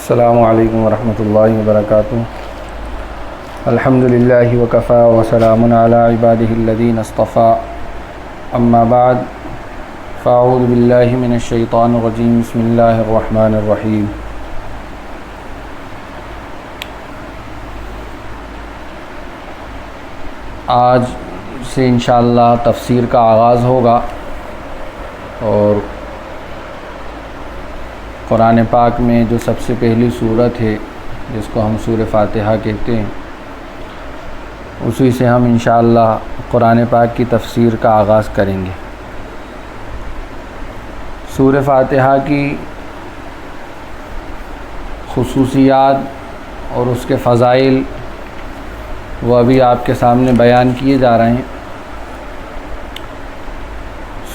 السلام علیکم ورحمۃ اللہ وبرکاتہ۔ الحمدللہ وکفی وسلام علی عبادہ الذین اصطفی، اما بعد فاعوذ باللہ من الشیطان الرجیم، بسم اللہ الرحمن الرحیم۔ آج سے انشاءاللہ تفسیر کا آغاز ہوگا اور قرآن پاک میں جو سب سے پہلی سورت ہے جس کو ہم سورہ فاتحہ کہتے ہیں، اسی سے ہم انشاءاللہ قرآن پاک کی تفسیر کا آغاز کریں گے۔ سورہ فاتحہ کی خصوصیات اور اس کے فضائل وہ ابھی آپ کے سامنے بیان کیے جا رہے ہیں۔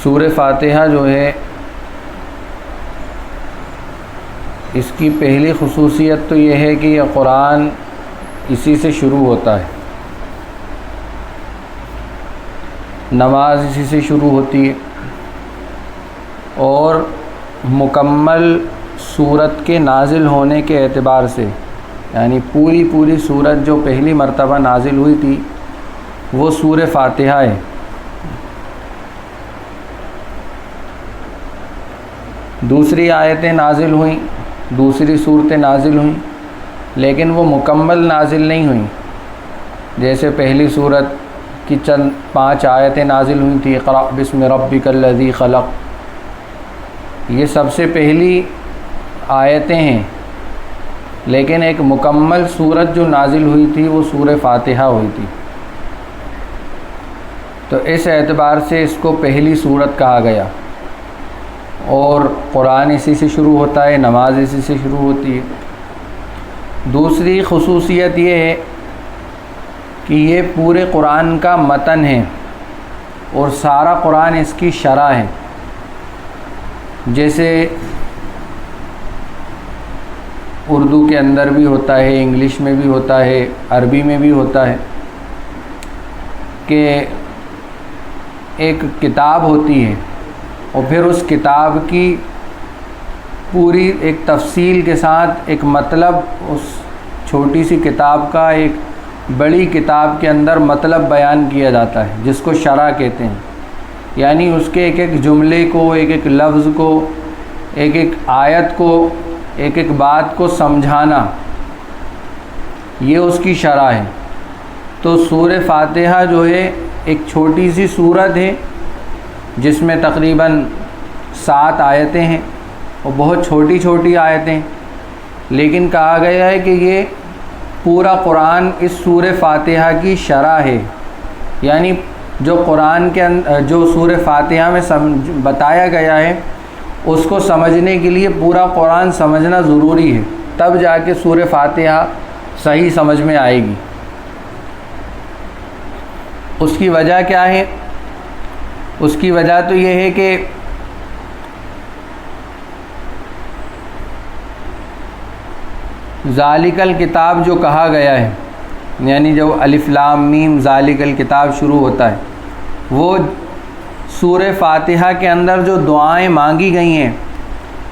سورہ فاتحہ جو ہے، اس کی پہلی خصوصیت تو یہ ہے کہ یہ قرآن اسی سے شروع ہوتا ہے، نماز اسی سے شروع ہوتی ہے، اور مکمل سورت کے نازل ہونے کے اعتبار سے، یعنی پوری سورت جو پہلی مرتبہ نازل ہوئی تھی وہ سورہ فاتحہ ہے۔ دوسری آیتیں نازل ہوئیں، دوسری صورتیں نازل ہوئیں، لیکن وہ مکمل نازل نہیں ہوئیں۔ جیسے پہلی صورت کی چند 5 آیتیں نازل ہوئی تھیں، اقرأ بسم ربک الذی خلق، یہ سب سے پہلی آیتیں ہیں، لیکن ایک مکمل صورت جو نازل ہوئی تھی وہ سورہ فاتحہ ہوئی تھی۔ تو اس اعتبار سے اس کو پہلی صورت کہا گیا، اور قرآن اسی سے شروع ہوتا ہے، نماز اسی سے شروع ہوتی ہے۔ دوسری خصوصیت یہ ہے کہ یہ پورے قرآن کا متن ہے اور سارا قرآن اس کی شرح ہے۔ جیسے اردو کے اندر بھی ہوتا ہے، انگلش میں بھی ہوتا ہے، عربی میں بھی ہوتا ہے کہ ایک کتاب ہوتی ہے اور پھر اس کتاب کی پوری ایک تفصیل کے ساتھ ایک مطلب اس چھوٹی سی کتاب کا ایک بڑی کتاب کے اندر مطلب بیان کیا جاتا ہے، جس کو شرح کہتے ہیں۔ یعنی اس کے ایک جملے کو، ایک لفظ کو، ایک آیت کو، ایک بات کو سمجھانا، یہ اس کی شرح ہے۔ تو سورہ فاتحہ جو ہے ایک چھوٹی سی سورت ہے جس میں تقریباً 7 آیتیں ہیں، اور بہت چھوٹی آیتیں، لیکن کہا گیا ہے کہ یہ پورا قرآن اس سورہ فاتحہ کی شرح ہے۔ یعنی جو قرآن کے جو سورہ فاتحہ میں بتایا گیا ہے اس کو سمجھنے کے لیے پورا قرآن سمجھنا ضروری ہے، تب جا کے سورہ فاتحہ صحیح سمجھ میں آئے گی۔ اس کی وجہ کیا ہے؟ اس کی وجہ تو یہ ہے کہ ذالک الکتاب جو کہا گیا ہے، یعنی جو الف لام میم ذالک الکتاب شروع ہوتا ہے، وہ سورہ فاتحہ کے اندر جو دعائیں مانگی گئی ہیں،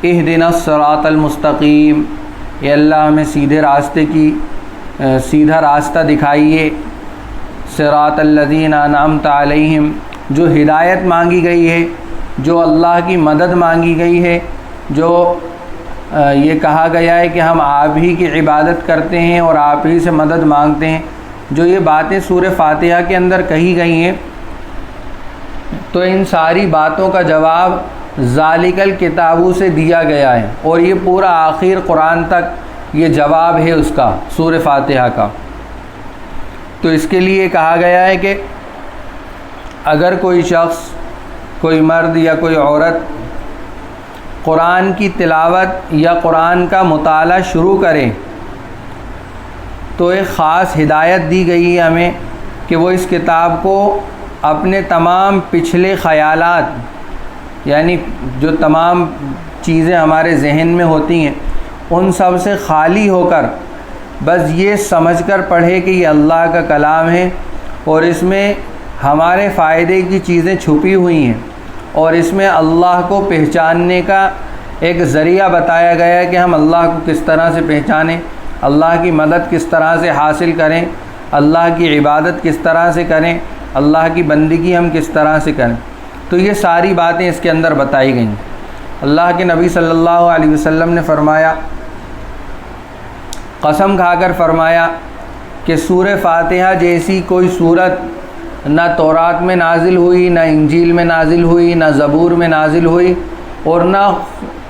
اہدنا الصراط المستقیم، اے اللہ ہمیں سیدھا راستہ دکھائیے، صراط الذین انعمت علیہم، جو ہدایت مانگی گئی ہے، جو اللہ کی مدد مانگی گئی ہے، جو یہ کہا گیا ہے کہ ہم آپ ہی کی عبادت کرتے ہیں اور آپ ہی سے مدد مانگتے ہیں، جو یہ باتیں سورہ فاتحہ کے اندر کہی گئی ہیں، تو ان ساری باتوں کا جواب ذالک الکتاب سے دیا گیا ہے، اور یہ پورا آخر قرآن تک یہ جواب ہے اس کا، سورہ فاتحہ کا۔ تو اس کے لیے کہا گیا ہے کہ اگر کوئی شخص، کوئی مرد یا کوئی عورت قرآن کی تلاوت یا قرآن کا مطالعہ شروع کرے تو ایک خاص ہدایت دی گئی ہے ہمیں کہ وہ اس کتاب کو اپنے تمام پچھلے خیالات، یعنی جو تمام چیزیں ہمارے ذہن میں ہوتی ہیں ان سب سے خالی ہو کر بس یہ سمجھ کر پڑھے کہ یہ اللہ کا کلام ہے، اور اس میں ہمارے فائدے کی چیزیں چھپی ہوئی ہیں، اور اس میں اللہ کو پہچاننے کا ایک ذریعہ بتایا گیا ہے کہ ہم اللہ کو کس طرح سے پہچانیں، اللہ کی مدد کس طرح سے حاصل کریں، اللہ کی عبادت کس طرح سے کریں، اللہ کی بندگی ہم کس طرح سے کریں۔ تو یہ ساری باتیں اس کے اندر بتائی گئیں۔ اللہ کے نبی صلی اللہ علیہ وسلم نے فرمایا، قسم کھا کر فرمایا کہ سورہ فاتحہ جیسی کوئی سورت نہ تورات میں نازل ہوئی، نہ انجیل میں نازل ہوئی، نہ زبور میں نازل ہوئی، اور نہ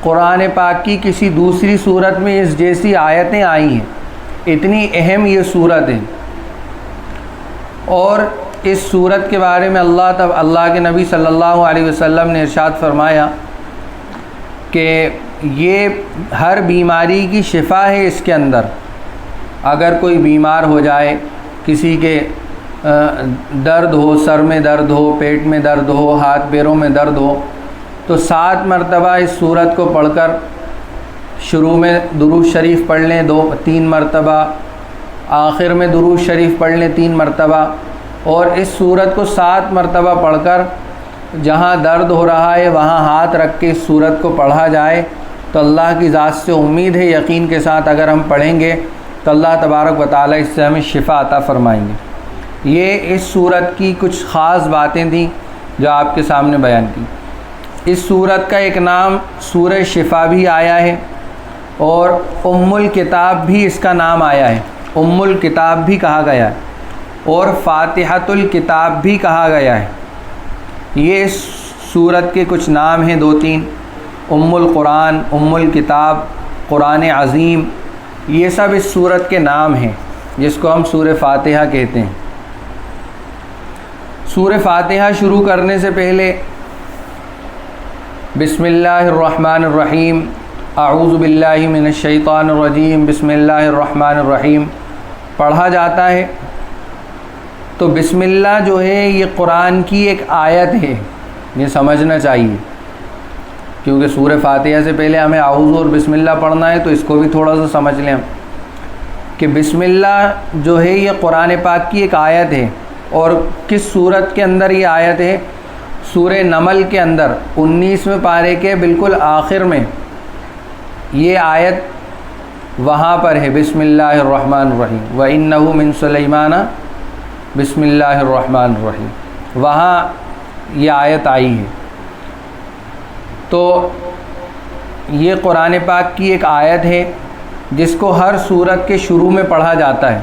قرآن پاک کی کسی دوسری سورت میں اس جیسی آیتیں آئی ہیں۔ اتنی اہم یہ سورت ہے، اور اس سورت کے بارے میں اللہ کے نبی صلی اللہ علیہ وسلم نے ارشاد فرمایا کہ یہ ہر بیماری کی شفا ہے اس کے اندر۔ اگر کوئی بیمار ہو جائے، کسی کے درد ہو، سر میں درد ہو، پیٹ میں درد ہو، ہاتھ پیروں میں درد ہو، تو 7 مرتبہ اس سورت کو پڑھ کر شروع میں درود شریف پڑھ لیں 3 مرتبہ، آخر میں درود شریف پڑھ لیں 3 مرتبہ، اور اس سورت کو 7 مرتبہ پڑھ کر جہاں درد ہو رہا ہے وہاں ہاتھ رکھ کے اس سورت کو پڑھا جائے تو اللہ کی ذات سے امید ہے، یقین کے ساتھ اگر ہم پڑھیں گے تو اللہ تبارک و تعالیٰ اس سے ہمیں شفا عطا فرمائیں گے۔ یہ اس سورت کی کچھ خاص باتیں تھیں جو آپ کے سامنے بیان کی۔ اس سورت کا ایک نام سورہ شفا بھی آیا ہے، اور ام الکتاب بھی اس کا نام آیا ہے، ام الکتاب بھی کہا گیا ہے، اور فاتحۃ الکتاب بھی کہا گیا ہے۔ یہ اس سورت کے کچھ نام ہیں 2-3، ام القرآن، ام الکتاب، قرآن عظیم، یہ سب اس سورت کے نام ہیں جس کو ہم سورہ فاتحہ کہتے ہیں۔ سورہ فاتحہ شروع کرنے سے پہلے بسم اللہ الرحمن الرحیم، اعوذ باللہ من الشیطان الرجیم، بسم اللہ الرحمن الرحیم پڑھا جاتا ہے۔ تو بسم اللہ جو ہے یہ قرآن کی ایک آیت ہے، یہ سمجھنا چاہیے، کیونکہ سورہ فاتحہ سے پہلے ہمیں اعوذ اور بسم اللہ پڑھنا ہے، تو اس کو بھی تھوڑا سا سمجھ لیں ہم کہ بسم اللہ جو ہے یہ قرآن پاک کی ایک آیت ہے۔ اور کس سورت کے اندر یہ آیت ہے؟ سورہ نمل کے اندر 19ویں پارے کے بالکل آخر میں یہ آیت وہاں پر ہے، بسم اللہ الرحمن الرحیم، وَإِنَّهُ مِن سُلَيْمَانَ بسم اللہ الرحمن الرحیم، وہاں یہ آیت آئی ہے۔ تو یہ قرآن پاک کی ایک آیت ہے جس کو ہر سورت کے شروع میں پڑھا جاتا ہے،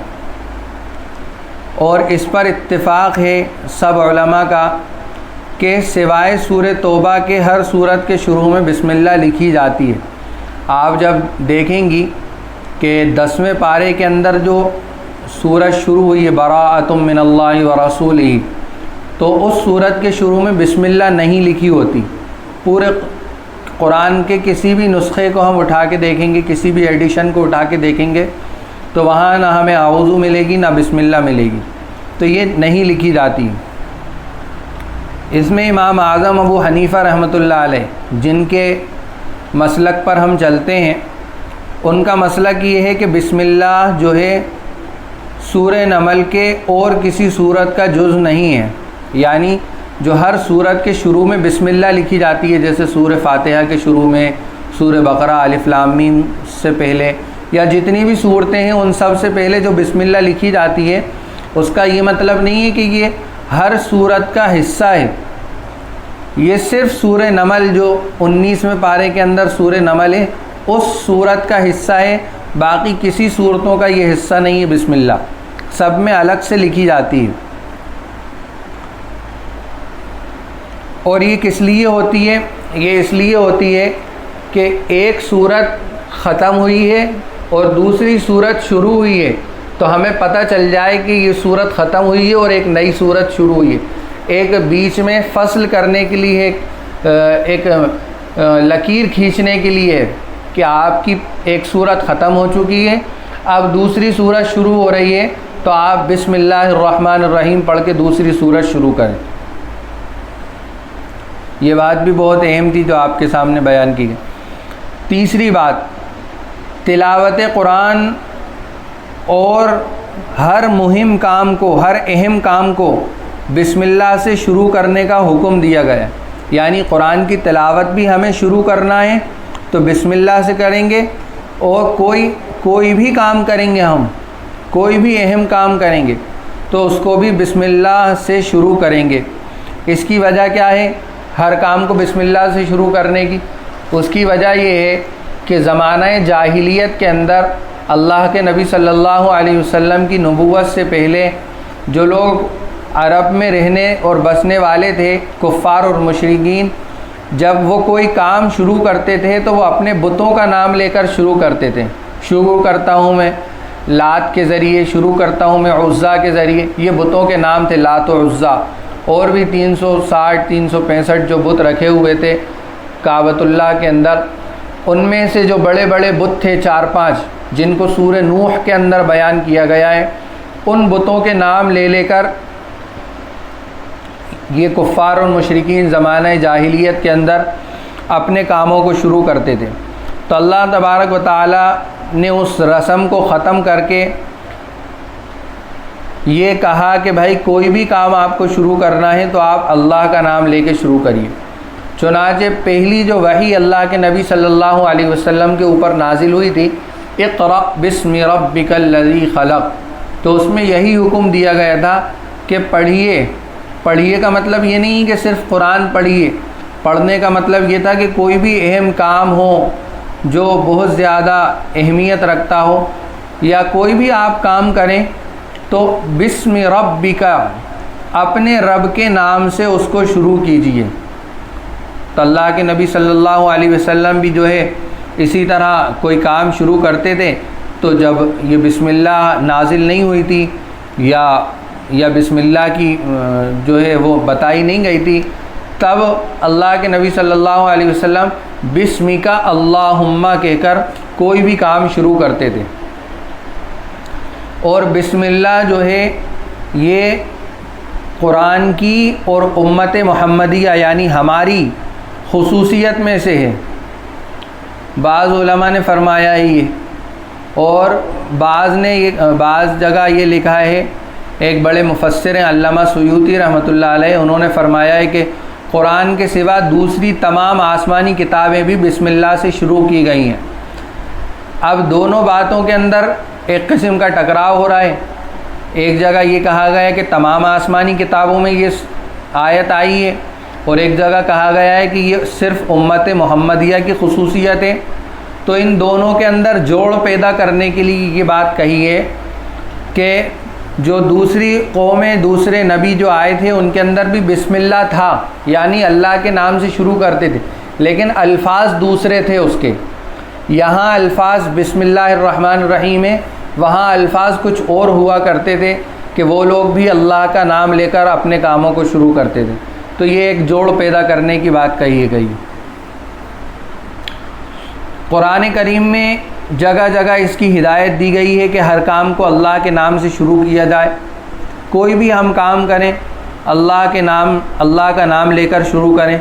اور اس پر اتفاق ہے سب علماء کا کہ سوائے سورہ توبہ کے ہر سورت کے شروع میں بسم اللہ لکھی جاتی ہے۔ آپ جب دیکھیں گی کہ 10ویں پارے کے اندر جو سورت شروع ہوئی ہے براءۃ من اللہ ورسولہ، تو اس سورت کے شروع میں بسم اللہ نہیں لکھی ہوتی۔ پورے قرآن کے کسی بھی نسخے کو ہم اٹھا کے دیکھیں گے، کسی بھی ایڈیشن کو اٹھا کے دیکھیں گے تو وہاں نہ ہمیں اعوذ ملے گی نہ بسم اللہ ملے گی، تو یہ نہیں لکھی جاتی۔ اس میں امام اعظم ابو حنیفہ رحمۃ اللہ علیہ جن کے مسلک پر ہم چلتے ہیں، ان کا مسلک یہ ہے کہ بسم اللہ جو ہے سورہ نمل کے اور کسی سورت کا جز نہیں ہے، یعنی جو ہر سورت کے شروع میں بسم اللہ لکھی جاتی ہے، جیسے سورہ فاتحہ کے شروع میں، سورہ بقرہ الف لام میم سے پہلے، یا جتنی بھی صورتیں ہیں ان سب سے پہلے جو بسم اللہ لکھی جاتی ہے، اس کا یہ مطلب نہیں ہے کہ یہ ہر سورت کا حصہ ہے۔ یہ صرف سورہ نمل جو 19ویں پارے کے اندر سورہ نمل ہے اس سورت کا حصہ ہے، باقی کسی صورتوں کا یہ حصہ نہیں ہے بسم اللہ، سب میں الگ سے لکھی جاتی ہے۔ اور یہ کس لیے ہوتی ہے؟ یہ اس لیے ہوتی ہے کہ ایک صورت ختم ہوئی ہے اور دوسری صورت شروع ہوئی ہے، تو ہمیں پتہ چل جائے کہ یہ صورت ختم ہوئی ہے اور ایک نئی صورت شروع ہوئی ہے۔ ایک بیچ میں فصل کرنے کے لیے ایک لکیر کھینچنے کے لیے کہ آپ کی ایک صورت ختم ہو چکی ہے، اب دوسری صورت شروع ہو رہی ہے، تو آپ بسم اللہ الرحمن الرحیم پڑھ کے دوسری صورت شروع کریں۔ یہ بات بھی بہت اہم تھی جو آپ کے سامنے بیان کی گئی۔ تیسری بات، تلاوت قرآن اور ہر مہم کام کو، ہر اہم کام کو بسم اللہ سے شروع کرنے کا حکم دیا گیا ہے، یعنی قرآن کی تلاوت بھی ہمیں شروع کرنا ہے تو بسم اللہ سے کریں گے، اور کوئی بھی کام کریں گے، ہم کوئی بھی اہم کام کریں گے تو اس کو بھی بسم اللہ سے شروع کریں گے۔ اس کی وجہ کیا ہے ہر کام کو بسم اللہ سے شروع کرنے کی؟ اس کی وجہ یہ ہے کہ زمانہ جاہلیت کے اندر اللہ کے نبی صلی اللہ علیہ وسلم کی نبوت سے پہلے جو لوگ عرب میں رہنے اور بسنے والے تھے، کفار اور مشرکین، جب وہ کوئی کام شروع کرتے تھے تو وہ اپنے بتوں کا نام لے کر شروع کرتے تھے۔ شروع کرتا ہوں میں لات کے ذریعے، شروع کرتا ہوں میں عزا کے ذریعے، یہ بتوں کے نام تھے، لات و عزا۔ اور بھی 360 365 جو بت رکھے ہوئے تھے کعبۃ اللہ کے اندر، ان میں سے جو بڑے بڑے بت تھے 4-5 جن کو سورہ نوح کے اندر بیان کیا گیا ہے، ان بتوں کے نام لے لے کر یہ کفار اور مشرکین زمانہ جاہلیت کے اندر اپنے کاموں کو شروع کرتے تھے۔ تو اللہ تبارک و تعالی نے اس رسم کو ختم کر کے یہ کہا کہ بھائی کوئی بھی کام آپ کو شروع کرنا ہے تو آپ اللہ کا نام لے کے شروع کریے۔ چنانچہ پہلی جو وحی اللہ کے نبی صلی اللہ علیہ وسلم کے اوپر نازل ہوئی تھی، اقرأ بسم ربک الذی خلق، تو اس میں یہی حکم دیا گیا تھا کہ پڑھیے کا مطلب یہ نہیں کہ صرف قرآن پڑھیے، پڑھنے کا مطلب یہ تھا کہ کوئی بھی اہم کام ہو جو بہت زیادہ اہمیت رکھتا ہو یا کوئی بھی آپ کام کریں تو بسم ربک، اپنے رب کے نام سے اس کو شروع کیجیے۔ تو اللہ کے نبی صلی اللہ علیہ وسلم بھی جو ہے اسی طرح کوئی کام شروع کرتے تھے تو جب یہ بسم اللہ نازل نہیں ہوئی تھی یا بسم اللہ کی جو ہے وہ بتائی نہیں گئی تھی، تب اللہ کے نبی صلی اللہ علیہ وسلم بسمک اللہم کہہ کر کوئی بھی کام شروع کرتے تھے۔ اور بسم اللہ جو ہے یہ قرآن کی اور امت محمدیہ یعنی ہماری خصوصیت میں سے ہے۔ بعض علماء نے فرمایا ہے یہ، اور بعض جگہ یہ لکھا ہے، ایک بڑے مفسر ہیں علامہ سیوطی رحمۃ اللہ علیہ، انہوں نے فرمایا ہے کہ قرآن کے سوا دوسری تمام آسمانی کتابیں بھی بسم اللہ سے شروع کی گئی ہیں۔ اب دونوں باتوں کے اندر ایک قسم کا ٹکراؤ ہو رہا ہے۔ ایک جگہ یہ کہا گیا ہے کہ تمام آسمانی کتابوں میں یہ آیت آئی ہے، اور ایک جگہ کہا گیا ہے کہ یہ صرف امت محمدیہ کی خصوصیت ہے۔ تو ان دونوں کے اندر جوڑ پیدا کرنے کے لیے یہ بات کہی ہے کہ جو دوسری قومیں، دوسرے نبی جو آئے تھے ان کے اندر بھی بسم اللہ تھا، یعنی اللہ کے نام سے شروع کرتے تھے، لیکن الفاظ دوسرے تھے اس کے۔ یہاں الفاظ بسم اللہ الرحمن الرحیم ہے، وہاں الفاظ کچھ اور ہوا کرتے تھے کہ وہ لوگ بھی اللہ کا نام لے کر اپنے کاموں کو شروع کرتے تھے۔ تو یہ ایک جوڑ پیدا کرنے کی بات کہی گئی۔ قرآن کریم میں جگہ جگہ اس کی ہدایت دی گئی ہے کہ ہر کام کو اللہ کے نام سے شروع کیا جائے۔ کوئی بھی ہم کام کریں اللہ کا نام لے کر شروع کریں۔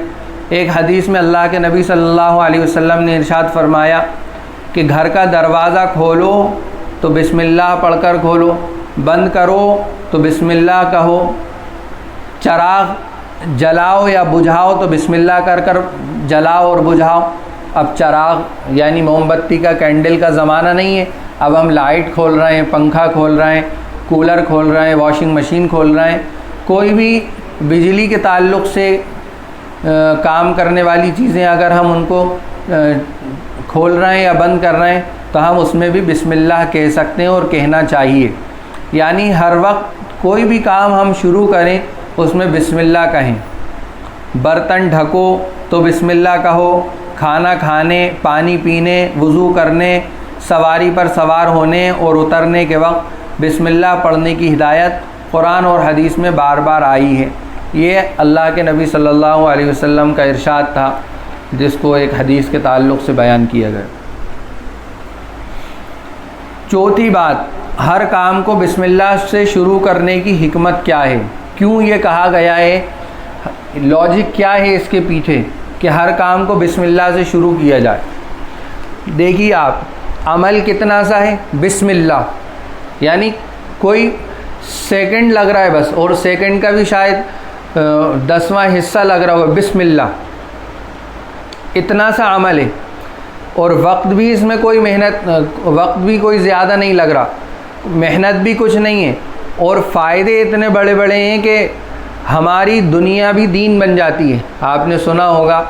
ایک حدیث میں اللہ کے نبی صلی اللہ علیہ وسلم نے ارشاد فرمایا کہ گھر کا دروازہ کھولو تو بسم اللہ پڑھ کر کھولو، بند کرو تو بسم اللہ کہو، چراغ جلاؤ یا بجھاؤ تو بسم اللہ کر کر جلاؤ اور بجھاؤ۔ اب چراغ یعنی موم بتی کا، کینڈل کا زمانہ نہیں ہے، اب ہم لائٹ کھول رہے ہیں، پنکھا کھول رہے ہیں، کولر کھول رہے ہیں، واشنگ مشین کھول رہے ہیں، کوئی بھی بجلی کے تعلق سے کام کرنے والی چیزیں اگر ہم ان کو کھول رہے ہیں یا بند کر رہے ہیں تو ہم اس میں بھی بسم اللہ کہہ سکتے ہیں اور کہنا چاہیے۔ یعنی ہر وقت کوئی بھی کام ہم شروع کریں اس میں بسم اللہ کہیں۔ برتن ڈھکو تو بسم اللہ کہو، کھانا کھانے، پانی پینے، وضو کرنے، سواری پر سوار ہونے اور اترنے کے وقت بسم اللہ پڑھنے کی ہدایت قرآن اور حدیث میں بار بار آئی ہے۔ یہ اللہ کے نبی صلی اللہ علیہ وسلم کا ارشاد تھا جس کو ایک حدیث کے تعلق سے بیان کیا گیا۔ چوتھی بات، ہر کام کو بسم اللہ سے شروع کرنے کی حکمت کیا ہے؟ کیوں یہ کہا گیا ہے؟ لاجک کیا ہے اس کے پیچھے کہ ہر کام کو بسم اللہ سے شروع کیا جائے؟ دیکھیے آپ، عمل کتنا سا ہے، بسم اللہ، یعنی کوئی سیکنڈ لگ رہا ہے بس، اور سیکنڈ کا بھی شاید 10واں حصہ لگ رہا ہوگا، بسم اللہ، اتنا سا عمل ہے۔ اور وقت بھی اس میں کوئی وقت بھی کوئی زیادہ نہیں لگ رہا، محنت بھی کچھ نہیں ہے، اور فائدے اتنے بڑے بڑے ہیں کہ ہماری دنیا بھی دین بن جاتی ہے۔ آپ نے سنا ہوگا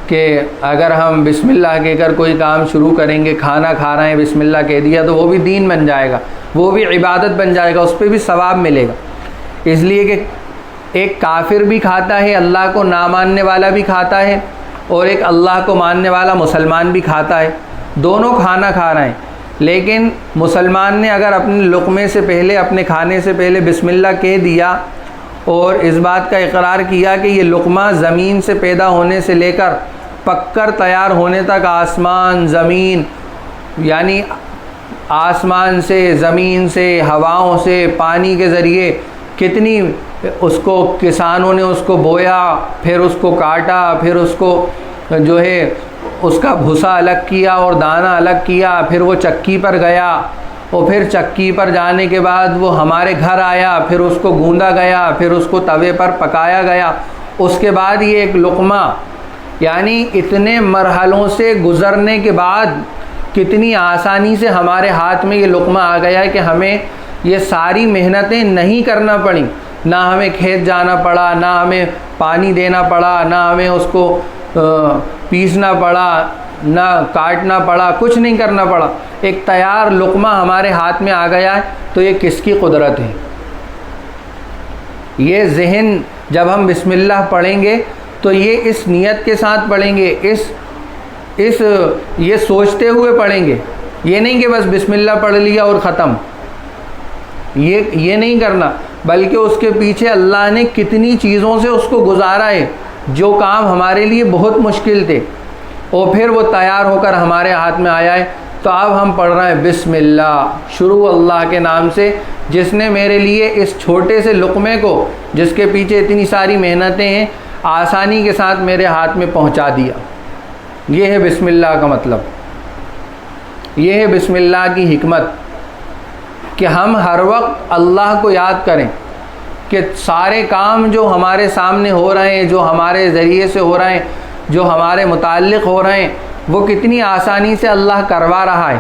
کہ اگر ہم بسم اللہ کہہ کر کوئی کام شروع کریں گے، کھانا کھا رہے ہیں بسم اللہ کہہ دیا تو وہ بھی دین بن جائے گا، وہ بھی عبادت بن جائے گا، اس پہ بھی ثواب ملے گا۔ اس لیے کہ ایک کافر بھی کھاتا ہے، اللہ کو نہ ماننے والا بھی کھاتا ہے، اور ایک اللہ کو ماننے والا مسلمان بھی کھاتا ہے، دونوں کھانا کھا رہے ہیں۔ لیکن مسلمان نے اگر اپنے لقمے سے پہلے، اپنے کھانے سے پہلے بسم اللہ کہہ دیا اور اس بات کا اقرار کیا کہ یہ لقمہ زمین سے پیدا ہونے سے لے کر پک کر تیار ہونے تک آسمان زمین، یعنی آسمان سے، زمین سے، ہواؤں سے، پانی کے ذریعے کتنی اس کو کسانوں نے اس کو بویا، پھر اس کو کاٹا، پھر اس کو جو ہے اس کا بھوسا الگ کیا اور دانہ الگ کیا، پھر وہ چکی پر گیا، اور پھر چکی پر جانے کے بعد وہ ہمارے گھر آیا، پھر اس کو گوندا گیا، پھر اس کو توے پر پکایا گیا، اس کے بعد یہ ایک لقمہ، یعنی اتنے مرحلوں سے گزرنے کے بعد کتنی آسانی سے ہمارے ہاتھ میں یہ لقمہ آ گیا ہے کہ ہمیں یہ ساری محنتیں نہیں کرنا پڑیں، نہ ہمیں کھیت جانا پڑا، نہ ہمیں پانی دینا پڑا، نہ ہمیں اس کو پیسنا پڑا، نہ کاٹنا پڑا، کچھ نہیں کرنا پڑا، ایک تیار لقمہ ہمارے ہاتھ میں آ گیا ہے۔ تو یہ کس کی قدرت ہے؟ یہ ذہن جب ہم بسم اللہ پڑھیں گے تو یہ اس نیت کے ساتھ پڑھیں گے، یہ سوچتے ہوئے پڑھیں گے، یہ نہیں کہ بس بسم اللہ پڑھ لیا اور ختم، یہ نہیں کرنا، بلکہ اس کے پیچھے اللہ نے کتنی چیزوں سے اس کو گزارا ہے، جو کام ہمارے لیے بہت مشکل تھے، اور پھر وہ تیار ہو کر ہمارے ہاتھ میں آیا ہے۔ تو اب ہم پڑھ رہے ہیں بسم اللہ، شروع اللہ کے نام سے، جس نے میرے لیے اس چھوٹے سے لقمے کو، جس کے پیچھے اتنی ساری محنتیں ہیں، آسانی کے ساتھ میرے ہاتھ میں پہنچا دیا۔ یہ ہے بسم اللہ کا مطلب، یہ ہے بسم اللہ کی حکمت، کہ ہم ہر وقت اللہ کو یاد کریں کہ سارے کام جو ہمارے سامنے ہو رہے ہیں، جو ہمارے ذریعے سے ہو رہے ہیں، جو ہمارے متعلق ہو رہے ہیں، وہ کتنی آسانی سے اللہ کروا رہا ہے،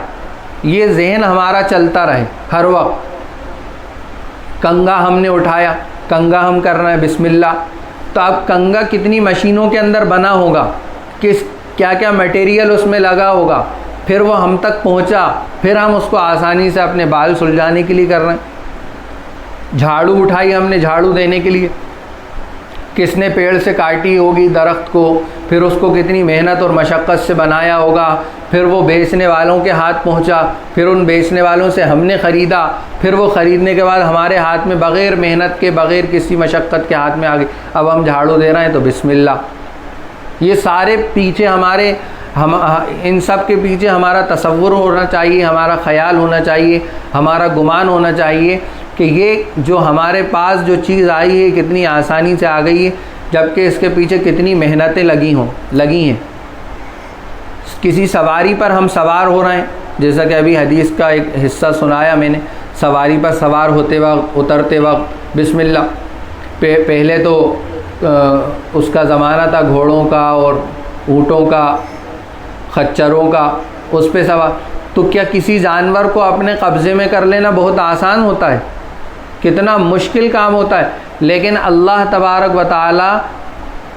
یہ ذہن ہمارا چلتا رہے ہر وقت۔ کنگا ہم نے اٹھایا، کنگا ہم کر رہے ہیں بسم اللہ، تو اب کنگا کتنی مشینوں کے اندر بنا ہوگا، کیا کیا میٹیریل اس میں لگا ہوگا، پھر وہ ہم تک پہنچا، پھر ہم اس کو آسانی سے اپنے بال سلجھانے کے لیے کر رہے ہیں۔ جھاڑو اٹھائی ہم نے جھاڑو دینے کے لیے، کس نے پیڑ سے کاٹی ہوگی درخت کو، پھر اس کو کتنی محنت اور مشقت سے بنایا ہوگا، پھر وہ بیچنے والوں کے ہاتھ پہنچا، پھر ان بیچنے والوں سے ہم نے خریدا، پھر وہ خریدنے کے بعد ہمارے ہاتھ میں بغیر محنت کے، بغیر کسی مشقت کے ہاتھ میں آ گئی، اب ہم جھاڑو دے رہے ہیں تو بسم اللہ۔ یہ سارے پیچھے ہمارے ان سب کے پیچھے ہمارا تصور ہونا چاہیے، ہمارا خیال ہونا چاہیے، ہمارا گمان ہونا چاہیے کہ یہ جو ہمارے پاس جو چیز آئی ہے کتنی آسانی سے آ گئی ہے، جبکہ اس کے پیچھے کتنی محنتیں لگی ہیں۔ کسی سواری پر ہم سوار ہو رہے ہیں، جیسا کہ ابھی حدیث کا ایک حصہ سنایا میں نے، سواری پر سوار ہوتے وقت، اترتے وقت بسم اللہ۔ پہلے تو اس کا زمانہ تھا گھوڑوں کا اور اونٹوں کا، خچروں کا، اس پہ سوار، تو کیا کسی جانور کو اپنے قبضے میں کر لینا بہت آسان ہوتا ہے؟ کتنا مشکل کام ہوتا ہے، لیکن اللہ تبارک و تعالی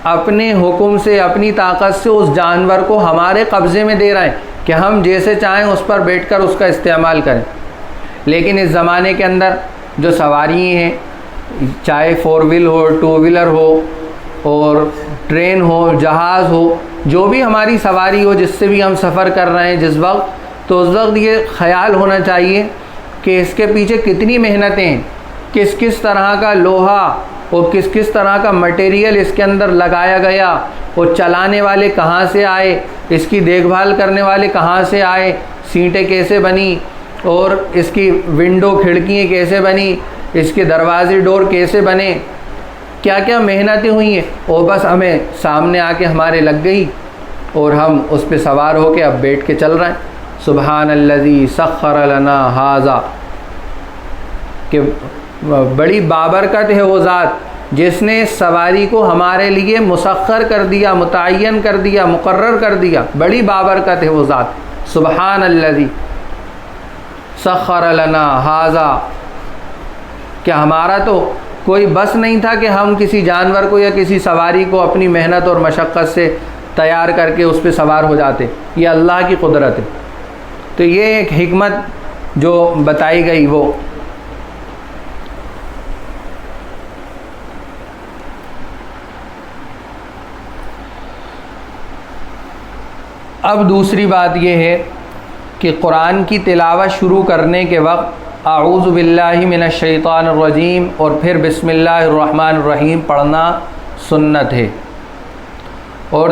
اپنے حکم سے، اپنی طاقت سے اس جانور کو ہمارے قبضے میں دے رہے ہیں کہ ہم جیسے چاہیں اس پر بیٹھ کر اس کا استعمال کریں۔ لیکن اس زمانے کے اندر جو سواری ہیں، چاہے 4 ویل ہو، 2 ویلر ہو، اور ٹرین ہو، جہاز ہو، جو بھی ہماری سواری ہو، جس سے بھی ہم سفر کر رہے ہیں جس وقت، تو اس وقت یہ خیال ہونا چاہیے کہ اس کے پیچھے کتنی محنتیں ہیں، کس طرح کا لوہا اور کس طرح کا مٹیریل اس کے اندر لگایا گیا، اور چلانے والے کہاں سے آئے، اس کی دیکھ بھال کرنے والے کہاں سے آئے، سیٹیں کیسے بنی، اور اس کی ونڈو کھڑکیاں کیسے بنی، اس کے دروازے ڈور کیسے بنے، کیا کیا محنتیں ہوئی ہیں، اور بس ہمیں سامنے آ کے ہمارے لگ گئی اور ہم اس پہ سوار ہو کے اب بیٹھ کے چل رہے ہیں۔ سبحان الذی سخر لنا ھذا، کہ بڑی بابرکت ہے وہ ذات جس نے سواری کو ہمارے لیے مسخر کر دیا، متعین کر دیا، مقرر کر دیا، بڑی بابرکت ہے وہ ذات۔ سبحان الذی سخر لنا ھذا، کہ ہمارا تو کوئی بس نہیں تھا کہ ہم کسی جانور کو یا کسی سواری کو اپنی محنت اور مشقت سے تیار کر کے اس پہ سوار ہو جاتے، یہ اللہ کی قدرت ہے۔ تو یہ ایک حکمت جو بتائی گئی وہ۔ اب دوسری بات یہ ہے کہ قرآن کی تلاوت شروع کرنے کے وقت اعوذ باللہ من الشیطان الرجیم اور پھر بسم اللہ الرحمن الرحیم پڑھنا سنت ہے، اور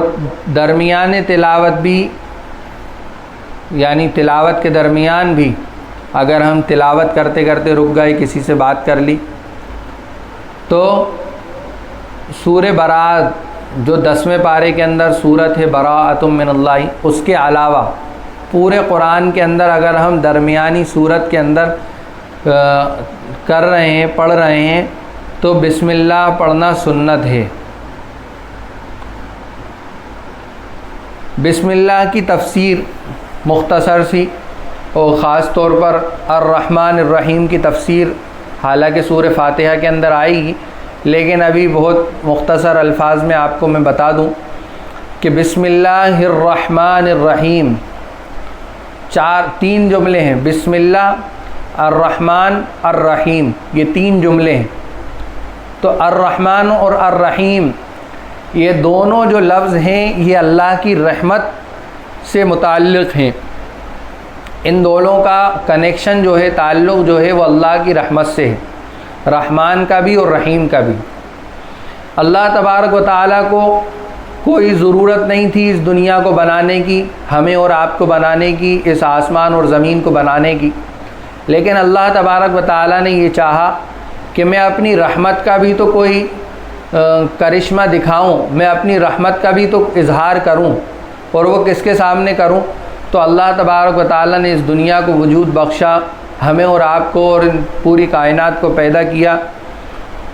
درمیان تلاوت بھی، یعنی تلاوت کے درمیان بھی اگر ہم تلاوت کرتے کرتے رک گئے، کسی سے بات کر لی، تو سورہ براءت جو 10ویں پارے کے اندر صورت ہے براءۃ من اللہ، اس کے علاوہ پورے قرآن کے اندر اگر ہم درمیانی صورت کے اندر کر رہے ہیں، پڑھ رہے ہیں، تو بسم اللہ پڑھنا سنت ہے۔ بسم اللہ کی تفسیر مختصر سی، اور خاص طور پر الرحمن الرحیم کی تفسیر حالانکہ سورہ فاتحہ کے اندر آئے گی، لیکن ابھی بہت مختصر الفاظ میں آپ کو میں بتا دوں کہ بسم اللہ الرحمن الرحیم تین جملے ہیں، بسم اللہ، الرحمن، الرحیم، یہ تین جملے ہیں۔ تو الرحمن اور الرحیم یہ دونوں جو لفظ ہیں یہ اللہ کی رحمت سے متعلق ہیں، ان دونوں کا کنیکشن جو ہے، تعلق جو ہے وہ اللہ کی رحمت سے ہے، رحمان کا بھی اور رحیم کا بھی۔ اللہ تبارک و تعالیٰ کو کوئی ضرورت نہیں تھی اس دنیا کو بنانے کی، ہمیں اور آپ کو بنانے کی، اس آسمان اور زمین کو بنانے کی، لیکن اللہ تبارک و تعالیٰ نے یہ چاہا کہ میں اپنی رحمت کا بھی تو کوئی کرشمہ دکھاؤں، میں اپنی رحمت کا بھی تو اظہار کروں، اور وہ کس کے سامنے کروں؟ تو اللہ تبارک و تعالیٰ نے اس دنیا کو وجود بخشا، ہمیں اور آپ کو اور پوری کائنات کو پیدا کیا۔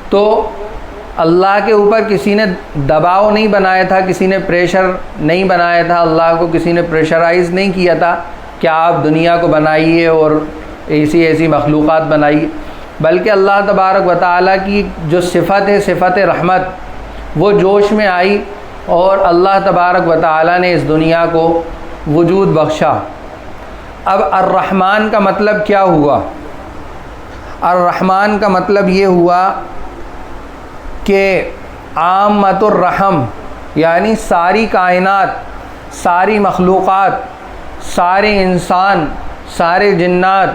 تو اللہ کے اوپر کسی نے دباؤ نہیں بنایا تھا، کسی نے پریشر نہیں بنایا تھا، اللہ کو کسی نے پریشرائز نہیں کیا تھا کہ آپ دنیا کو بنائیے اور ایسی مخلوقات بنائیے، بلکہ اللہ تبارک و تعالیٰ کی جو صفت ہے، صفت رحمت، وہ جوش میں آئی اور اللہ تبارک و تعالیٰ نے اس دنیا کو وجود بخشا۔ اب الرحمن کا مطلب کیا ہوا؟ الرحمن کا مطلب یہ ہوا کہ عامۃ الرحم، یعنی ساری کائنات، ساری مخلوقات، سارے انسان، سارے جنات،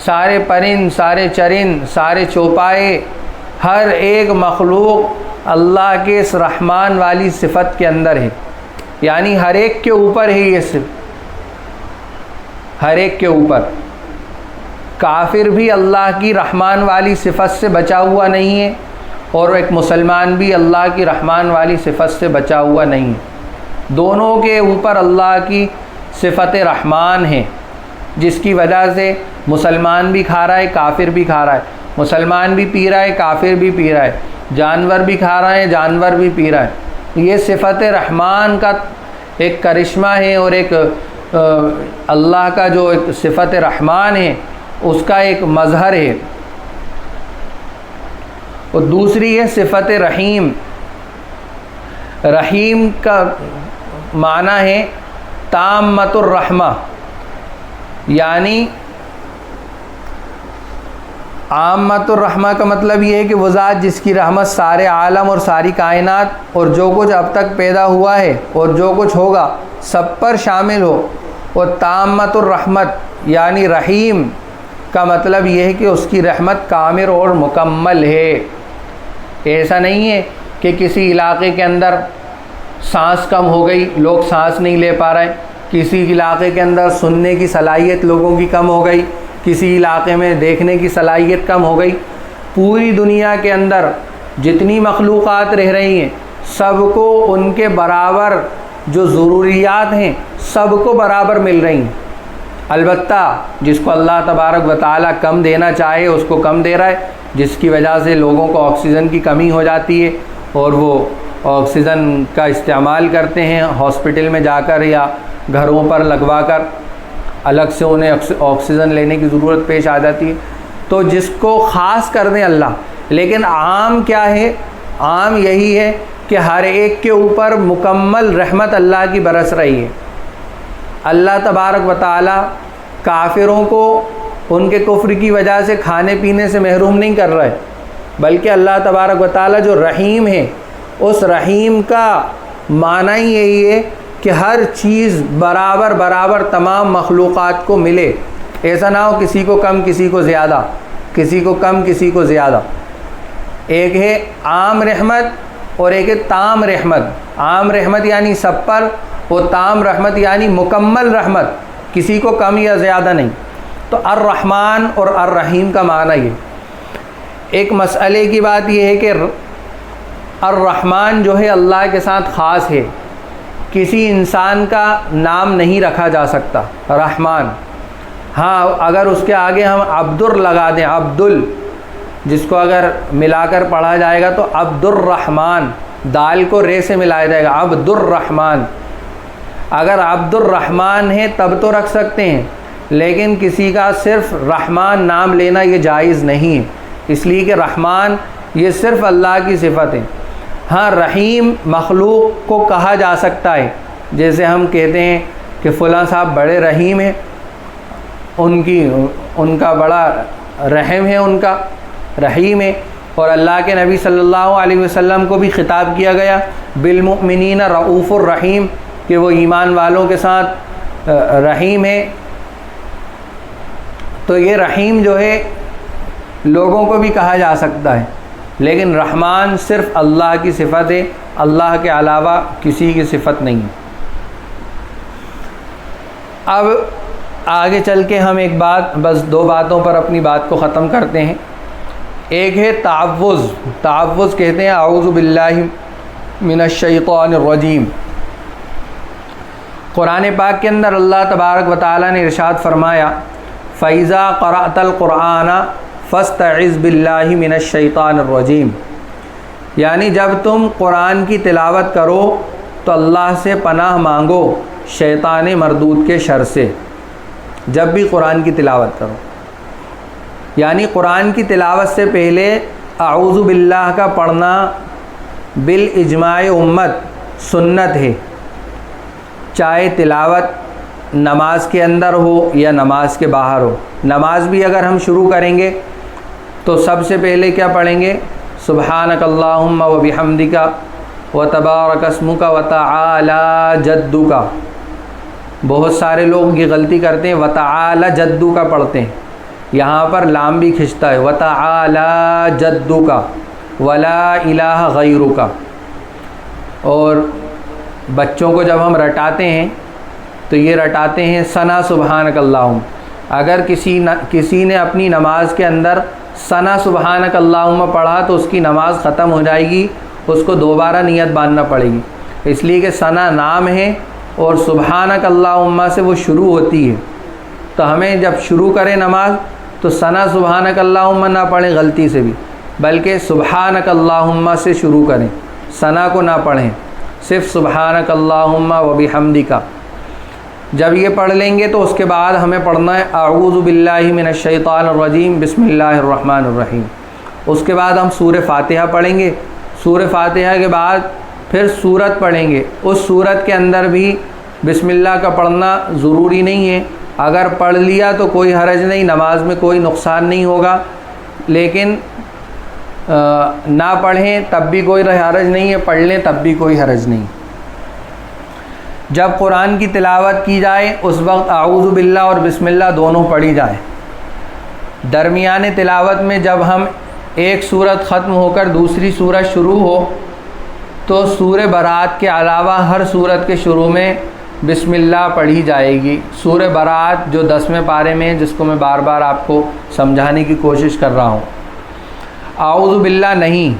سارے پرند، سارے چرند، سارے چوپائے، ہر ایک مخلوق اللہ کے اس رحمان والی صفت کے اندر ہے، یعنی ہر ایک کے اوپر ہے یہ صفت، ہر ایک کے اوپر۔ کافر بھی اللہ کی رحمان والی صفت سے بچا ہوا نہیں ہے، اور ایک مسلمان بھی اللہ کی رحمان والی صفت سے بچا ہوا نہیں ہے، دونوں کے اوپر اللہ کی صفت رحمان ہے، جس کی وجہ سے مسلمان بھی کھا رہا ہے، کافر بھی کھا رہا ہے، مسلمان بھی پی رہا ہے، کافر بھی پی رہا ہے، جانور بھی کھا رہا ہے، جانور بھی پی رہا ہے۔ یہ صفت رحمان کا ایک کرشمہ ہے، اور ایک اللہ کا جو ایک صفت رحمان ہے اس کا ایک مظہر ہے۔ اور دوسری ہے صفت رحیم۔ رحیم کا معنی ہے تامۃ الرحمہ، یعنی عامۃ الرحمہ کا مطلب یہ ہے کہ وہ ذات جس کی رحمت سارے عالم اور ساری کائنات اور جو کچھ اب تک پیدا ہوا ہے اور جو کچھ ہوگا سب پر شامل ہو، اور تامۃ الرحمت یعنی رحیم کا مطلب یہ ہے کہ اس کی رحمت کامل اور مکمل ہے۔ ایسا نہیں ہے کہ کسی علاقے کے اندر سانس کم ہو گئی، لوگ سانس نہیں لے پا رہے، کسی علاقے کے اندر سننے کی صلاحیت لوگوں کی کم ہو گئی، کسی علاقے میں دیکھنے کی صلاحیت کم ہو گئی۔ پوری دنیا کے اندر جتنی مخلوقات رہ رہی ہیں سب کو ان کے برابر جو ضروریات ہیں سب کو برابر مل رہی ہیں، البتہ جس کو اللہ تبارک و تعالیٰ کم دینا چاہے اس کو کم دے رہا ہے، جس کی وجہ سے لوگوں کو آکسیجن کی کمی ہو جاتی ہے اور وہ آکسیجن کا استعمال کرتے ہیں ہاسپٹل میں جا کر یا گھروں پر لگوا کر، الگ سے انہیں آکسیجن لینے کی ضرورت پیش آ جاتی ہے۔ تو جس کو خاص کر دیں اللہ، لیکن عام کیا ہے؟ عام یہی ہے کہ ہر ایک کے اوپر مکمل رحمت اللہ کی برس رہی ہے۔ اللہ تبارک و تعالیٰ کافروں کو ان کے کفر کی وجہ سے کھانے پینے سے محروم نہیں کر رہے، بلکہ اللہ تبارک و تعالیٰ جو رحیم ہے، اس رحیم کا معنی ہی یہی ہے کہ ہر چیز برابر برابر تمام مخلوقات کو ملے، ایسا نہ ہو کسی کو کم کسی کو زیادہ، کسی کو کم کسی کو زیادہ۔ ایک ہے عام رحمت اور ایک ہے تام رحمت۔ عام رحمت یعنی سب پر، وہ تام رحمت یعنی مکمل رحمت، کسی کو کم یا زیادہ نہیں۔ تو الرحمن اور الرحیم کا معنی یہ۔ ایک مسئلے کی بات یہ ہے کہ الرحمن جو ہے اللہ کے ساتھ خاص ہے، کسی انسان کا نام نہیں رکھا جا سکتا رحمان۔ ہاں اگر اس کے آگے ہم عبدالر لگا دیں، عبدل، جس کو اگر ملا کر پڑھا جائے گا تو عبد الرحمن، دال کو رے سے ملایا جائے گا، عبد الرحمن۔ اگر عبد الرحمن ہے تب تو رکھ سکتے ہیں، لیکن کسی کا صرف رحمان نام لینا یہ جائز نہیں ہے، اس لیے کہ رحمان یہ صرف اللہ کی صفت ہے۔ ہاں رحیم مخلوق کو کہا جا سکتا ہے، جیسے ہم کہتے ہیں کہ فلاں صاحب بڑے رحیم ہیں، ان کا بڑا رحم ہے، ان کا رحیم ہے۔ اور اللہ کے نبی صلی اللہ علیہ وسلم کو بھی خطاب کیا گیا بالمؤمنین رؤوف الرحیم، کہ وہ ایمان والوں کے ساتھ رحیم ہے۔ تو یہ رحیم جو ہے لوگوں کو بھی کہا جا سکتا ہے، لیکن رحمان صرف اللہ کی صفت ہے، اللہ کے علاوہ کسی کی صفت نہیں ہے۔ اب آگے چل کے ہم ایک بات، بس دو باتوں پر اپنی بات کو ختم کرتے ہیں۔ ایک ہے تعوذ۔ تعوذ کہتے ہیں اعوذ باللہ من الشیطان الرجیم۔ قرآن پاک کے اندر اللہ تبارک و تعالیٰ نے ارشاد فرمایا فَإِذَا قَرَأْتَ الْقُرْآنَ فَاسْتَعِذْ بِاللَّهِ مِنَ الشَّيْطَانِ الرَّجِيمِ، یعنی جب تم قرآن کی تلاوت کرو تو اللہ سے پناہ مانگو شیطان مردود کے شر سے۔ جب بھی قرآن کی تلاوت کرو، یعنی قرآن کی تلاوت سے پہلے اعوذ باللہ کا پڑھنا بالاجماع امت سنت ہے، چاہے تلاوت نماز کے اندر ہو یا نماز کے باہر ہو۔ نماز بھی اگر ہم شروع کریں گے تو سب سے پہلے کیا پڑھیں گے؟ سبحانک اللہم و بحمدک و تبارک اسمک و تعالی جدک۔ بہت سارے لوگ یہ غلطی کرتے ہیں وتعالی جدک پڑھتے ہیں، یہاں پر لام بھی کھنچتا ہے، وتعالی جدک ولا الہ غیرک۔ اور بچوں کو جب ہم رٹاتے ہیں تو یہ رٹاتے ہیں ثنا سبحانک اللہم۔ اگر کسی نے اپنی نماز کے اندر ثنا سبحانک اللہم پڑھا تو اس کی نماز ختم ہو جائے گی، اس کو دوبارہ نیت باندھنا پڑے گی، اس لیے کہ ثنا نام ہے اور سبحانک اللہم سے وہ شروع ہوتی ہے۔ تو ہمیں جب شروع کریں نماز تو ثنا سبحانک اللہم نہ پڑھیں غلطی سے بھی، بلکہ سبحانک اللہم سے شروع کریں، ثنا کو نہ پڑھیں، صرف سبحانک اللہم و بحمدک۔ جب یہ پڑھ لیں گے تو اس کے بعد ہمیں پڑھنا ہے اعوذ باللہ من الشیطان الرجیم بسم اللہ الرحمن الرحیم۔ اس کے بعد ہم سورہ فاتحہ پڑھیں گے، سورہ فاتحہ کے بعد پھر سورت پڑھیں گے۔ اس سورت کے اندر بھی بسم اللہ کا پڑھنا ضروری نہیں ہے، اگر پڑھ لیا تو کوئی حرج نہیں، نماز میں کوئی نقصان نہیں ہوگا، لیکن نہ پڑھیں تب بھی کوئی حرج نہیں ہے، پڑھ لیں تب بھی کوئی حرج نہیں۔ جب قرآن کی تلاوت کی جائے اس وقت اعوذ باللہ اور بسم اللہ دونوں پڑھی جائیں۔ درمیان تلاوت میں جب ہم ایک سورت ختم ہو کر دوسری سورت شروع ہو تو سورہ برات کے علاوہ ہر سورت کے شروع میں بسم اللہ پڑھی جائے گی۔ سورہ برات جو 10ویں پارے میں، جس کو میں بار بار آپ کو سمجھانے کی کوشش کر رہا ہوں، اعوذ باللہ نہیں۔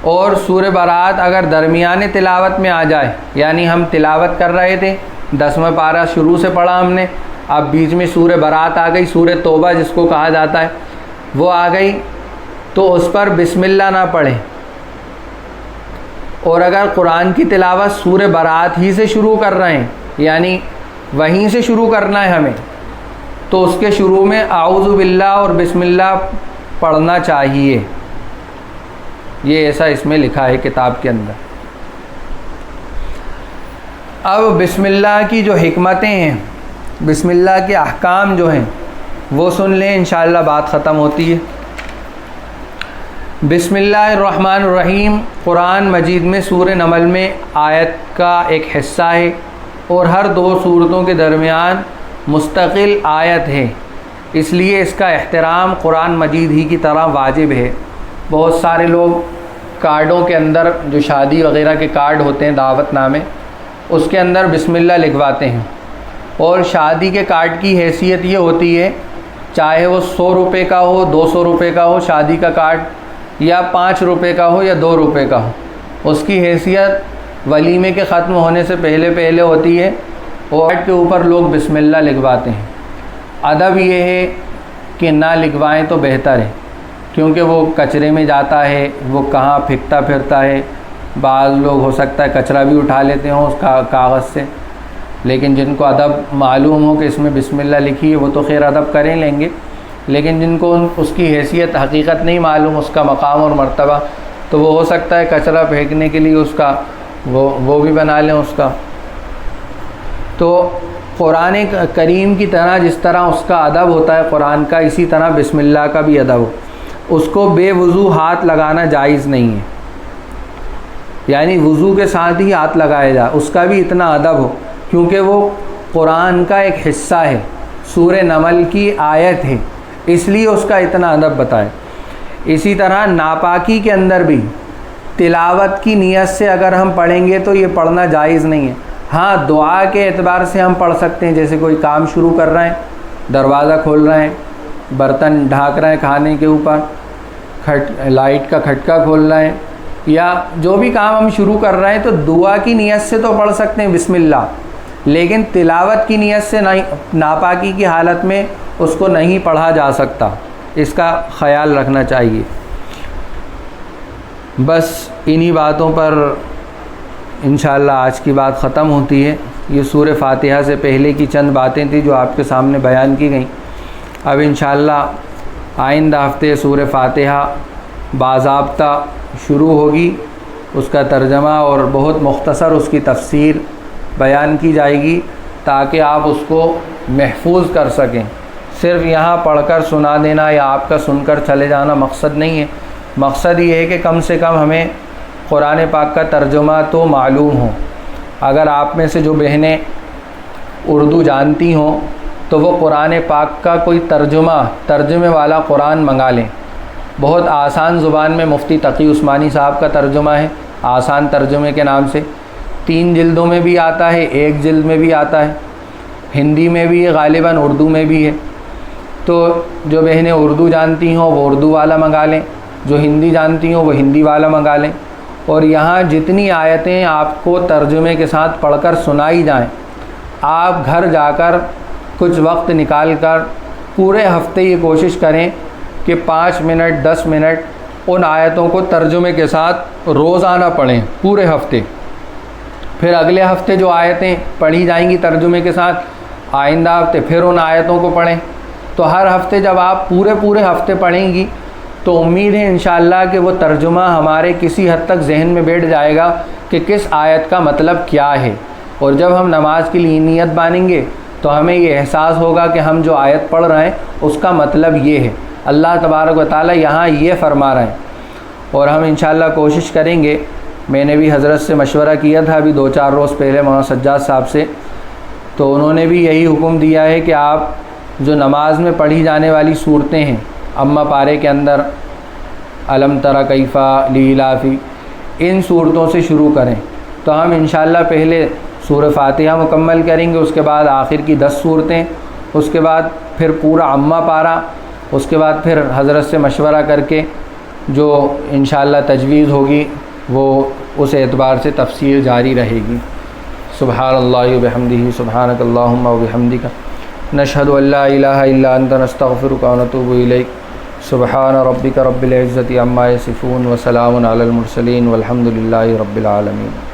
اور سورہ برات اگر درمیان تلاوت میں آ جائے، یعنی ہم تلاوت کر رہے تھے، 10واں پارہ شروع سے پڑھا ہم نے، اب بیچ میں سورہ برات آ گئی، سورہ توبہ جس کو کہا جاتا ہے وہ آ گئی، تو اس پر بسم اللہ نہ پڑھیں، اور اگر قرآن کی تلاوت سورہ برات ہی سے شروع کر رہے ہیں، یعنی وہیں سے شروع کرنا ہے ہمیں، تو اس کے شروع میں اعوذ باللہ اور بسم اللہ پڑھنا چاہیے، یہ ایسا اس میں لکھا ہے کتاب کے اندر۔ اب بسم اللہ کی جو حکمتیں ہیں، بسم اللہ کے احکام جو ہیں وہ سن لیں، انشاءاللہ بات ختم ہوتی ہے۔ بسم اللہ الرحمن الرحیم قرآن مجید میں سورہ نمل میں آیت کا ایک حصہ ہے، اور ہر دو صورتوں کے درمیان مستقل آیت ہے، اس لیے اس کا احترام قرآن مجید ہی کی طرح واجب ہے۔ بہت سارے لوگ کارڈوں کے اندر، جو شادی وغیرہ کے کارڈ ہوتے ہیں، دعوت نامے، اس کے اندر بسم اللہ لکھواتے ہیں، اور شادی کے کارڈ کی حیثیت یہ ہوتی ہے، چاہے وہ 100 روپے کا ہو، 200 روپے کا ہو شادی کا کارڈ، یا 5 روپے کا ہو یا 2 روپے کا ہو، اس کی حیثیت ولیمے کے ختم ہونے سے پہلے ہوتی ہے، اور کارڈ کے اوپر لوگ بسم اللہ لکھواتے ہیں۔ ادب یہ ہے کہ نہ لکھوائیں تو بہتر ہے، کیونکہ وہ کچرے میں جاتا ہے، وہ کہاں پھینکتا پھرتا ہے، بعض لوگ ہو سکتا ہے کچرا بھی اٹھا لیتے ہوں اس کاغذ سے، لیکن جن کو ادب معلوم ہو کہ اس میں بسم اللہ لکھی ہے وہ تو خیر ادب کریں لیں گے، لیکن جن کو اس کی حیثیت حقیقت نہیں معلوم، اس کا مقام اور مرتبہ، تو وہ ہو سکتا ہے کچرا پھینکنے کے لیے اس کا وہ بھی بنا لیں اس کا۔ تو قرآن کریم کی طرح جس طرح اس کا ادب ہوتا ہے قرآن کا، اسی طرح بسم اللہ کا بھی ادب ہو۔ اس کو بے وضو ہاتھ لگانا جائز نہیں ہے، یعنی وضو کے ساتھ ہی ہاتھ لگایا جائے، اس کا بھی اتنا ادب ہو، کیونکہ وہ قرآن کا ایک حصہ ہے، سورہ نمل کی آیت ہے، اس لیے اس کا اتنا ادب بتائے۔ اسی طرح ناپاکی کے اندر بھی تلاوت کی نیت سے اگر ہم پڑھیں گے تو یہ پڑھنا جائز نہیں ہے۔ ہاں دعا کے اعتبار سے ہم پڑھ سکتے ہیں، جیسے کوئی کام شروع کر رہے ہیں، دروازہ کھول رہے ہیں، برتن ڈھانک رہے ہیں کھانے کے اوپر، لائٹ کا کھٹکا کھول رہے ہیں، یا جو بھی کام ہم شروع کر رہے ہیں، تو دعا کی نیت سے تو پڑھ سکتے ہیں بسم اللہ، لیکن تلاوت کی نیت سے نہیں، ناپاکی کی حالت میں اس کو نہیں پڑھا جا سکتا، اس کا خیال رکھنا چاہیے۔ بس انہی باتوں پر انشاءاللہ آج کی بات ختم ہوتی ہے۔ یہ سورہ فاتحہ سے پہلے کی چند باتیں تھیں جو آپ کے سامنے بیان کی گئیں۔ اب انشاءاللہ آئندہ ہفتے سورہ فاتحہ باضابطہ شروع ہوگی، اس کا ترجمہ اور بہت مختصر اس کی تفسیر بیان کی جائے گی، تاکہ آپ اس کو محفوظ کر سکیں۔ صرف یہاں پڑھ کر سنا دینا یا آپ کا سن کر چلے جانا مقصد نہیں ہے، مقصد یہ ہے کہ کم سے کم ہمیں قرآن پاک کا ترجمہ تو معلوم ہو۔ اگر آپ میں سے جو بہنیں اردو جانتی ہوں تو وہ قرآن پاک کا کوئی ترجمے والا قرآن منگا لیں۔ بہت آسان زبان میں مفتی تقی عثمانی صاحب کا ترجمہ ہے، آسان ترجمے کے نام سے، 3 جلدوں میں بھی آتا ہے، 1 جلد میں بھی آتا ہے، ہندی میں بھی ہے، غالباً اردو میں بھی ہے۔ تو جو بہنیں اردو جانتی ہوں وہ اردو والا منگا لیں، جو ہندی جانتی ہوں وہ ہندی والا منگا لیں، اور یہاں جتنی آیتیں آپ کو ترجمے کے ساتھ پڑھ کر سنائی جائیں، آپ گھر جا کر کچھ وقت نکال کر پورے ہفتے یہ کوشش کریں کہ 5 منٹ 10 منٹ ان آیتوں کو ترجمے کے ساتھ روزانہ پڑھیں پورے ہفتے۔ پھر اگلے ہفتے جو آیتیں پڑھی جائیں گی ترجمے کے ساتھ، آئندہ ہفتے پھر ان آیتوں کو پڑھیں۔ تو ہر ہفتے جب آپ پورے ہفتے پڑھیں گی تو امید ہے انشاءاللہ کہ وہ ترجمہ ہمارے کسی حد تک ذہن میں بیٹھ جائے گا کہ کس آیت کا مطلب کیا ہے، اور جب ہم نماز کے لیے نیت باندھیں گے تو ہمیں یہ احساس ہوگا کہ ہم جو آیت پڑھ رہے ہیں اس کا مطلب یہ ہے، اللہ تبارک و تعالی یہاں یہ فرما رہے ہیں۔ اور ہم انشاءاللہ کوشش کریں گے، میں نے بھی حضرت سے مشورہ کیا تھا ابھی 2-4 روز پہلے مولانا سجاد صاحب سے، تو انہوں نے بھی یہی حکم دیا ہے کہ آپ جو نماز میں پڑھی جانے والی صورتیں ہیں، اما پارے کے اندر علم تری کیف، لیلافی، ان صورتوں سے شروع کریں۔ تو ہم انشاءاللہ پہلے سورہ فاتحہ مکمل کریں گے، اس کے بعد آخر کی 10 صورتیں، اس کے بعد پھر پورا اما پارا، اس کے بعد پھر حضرت سے مشورہ کر کے جو انشاءاللہ تجویز ہوگی وہ اس اعتبار سے تفسیر جاری رہے گی۔ سبحان اللہ و بحمدہ، سبحانک اللہم و بحمدک، نشهد ان لا الہ الا انت نستغفرک ونتوب الیک سبحان ربک رب العزة عما یصفون وسلام علی المرسلین والحمد للہ رب العالمین.